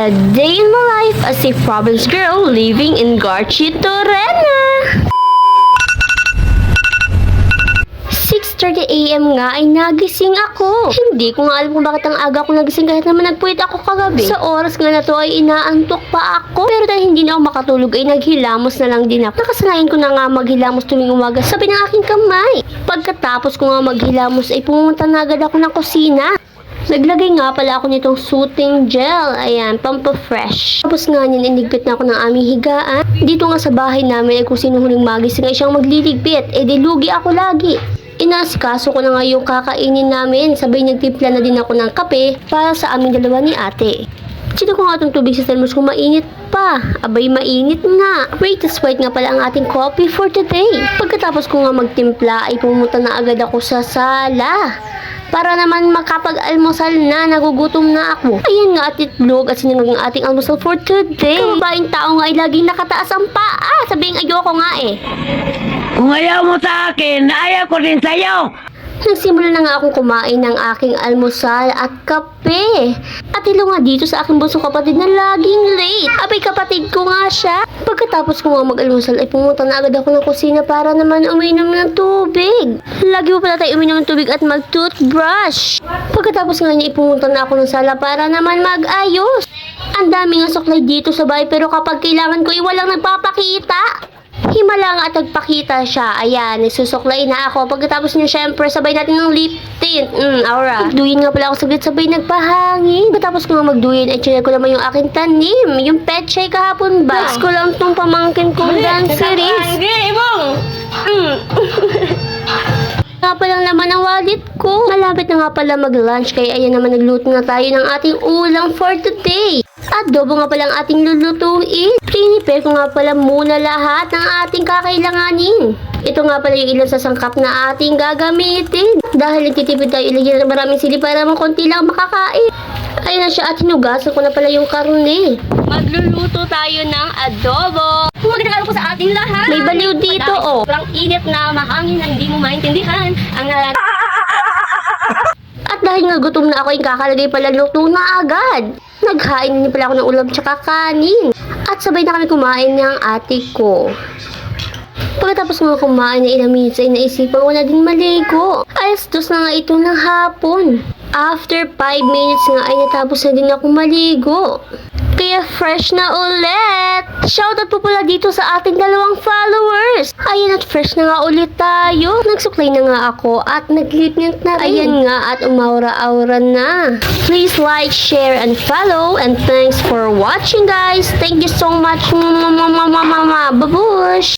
A day in my life as a province girl living in Garchitorena. 6:30 AM nga ay nagising ako. Hindi ko nga alam kung bakit ang aga ako nagising kahit naman nagpuwit ako kagabi. Sa oras nga na to ay inaantok pa ako. Pero dahil hindi na ako makatulog ay naghilamos na lang din ako. Nakasanayan ko na nga maghilamos tuwing umaga sabi ng aking kamay. Pagkatapos ko nga maghilamos ay pumunta na agad ako ng kusina. Naglagay nga pala ako nitong soothing gel. Ayan, pampa-fresh. Tapos nga niyan, inigpit na ako ng aming higaan. Dito nga sa bahay namin ay kung sino huling magising ay siyang magliligpit. Eh di lugi ako lagi. Inasikaso ko na nga yung kakainin namin. Sabay nagtimpla na din ako ng kape para sa aming dalawa ni ate. Sino ko nga itong tubig sa thermos kung mainit pa. Abay, mainit nga. Greatest white nga pala ang ating coffee for today. Pagkatapos ko nga magtimpla ay pumunta na agad ako sa sala. Para naman makapag-almusal na, nagugutom na ako. Ayan nga at itlog at sinangag ang ating almusal for today. Kababaeng tao nga ay laging nakataas ang paa. Sabing ayoko nga eh. Kung ayaw mo sa akin, ayaw ko din sa'yo. Nagsimula na nga akong kumain ng aking almusal at kape. At ilo nga dito sa aking bunsong kapatid na laging late. Abay, kapatid ko nga siya. Pagkatapos ko nga mag-almusal ay pumunta na agad ako ng kusina para naman uminom ng tubig. Lagi mo pala tayo uminom ng tubig at mag-toothbrush. Pagkatapos nga niya pumunta na ako ng sala para naman mag-ayos. Ang dami nga suklay dito sa bahay pero kapag kailangan ko ay walang nagpapakita. Himala nga at nagpakita siya. Ayan, nagsusuklay na ako. Pagkatapos niya, syempre, sabay natin ng lip tint. Aura. Magduyin nga pala ako saglit, sabay nagpahangin. Pagkatapos ko nga magduyin, ay chinek ko naman yung aking tanim. Yung pechay kahapon ba? Next ko lang itong pamangkin kong danceries. Nga palang naman ang wallet ko. Malapit na nga pala mag-lunch, kaya ayan naman nagluto na tayo ng ating ulam for today. Adobo nga pala ang ating lulutuin. Prepare ko nga pala muna lahat ng ating kakailanganin. Ito nga pala yung ilan sa sangkap na ating gagamitin. Dahil nagtitipid tayo, ilagyan na maraming sili para naman konti lang makakain. Ayun na siya at hinugasan ko na pala yung karne. Magluluto tayo ng adobo. Magandang po sa ating lahat. May baliw dito oh. Sobrang init na mahangin na hindi mo maintindihan. At dahil nga gutom na ako, yung kakalagay pala luto na agad. Naghain din pala ako ng ulam tsaka kanin. At sabay na kami kumain ng ate ko. Pagkatapos nga kumain na ilang minutes ay naisipan ko na din maligo. 2:00 na nga ito ng hapon. After 5 minutes nga ay natapos na din ako maligo. Kaya fresh na ulit! Shoutout po pala dito sa ating dalawang followers! Ayan at fresh na nga ulit tayo. Nagsuklay na nga ako at naglipnit na rin. Ayan nga at umaura-aura na. Please like, share, and follow. And thanks for watching guys! Thank you so much! Babush!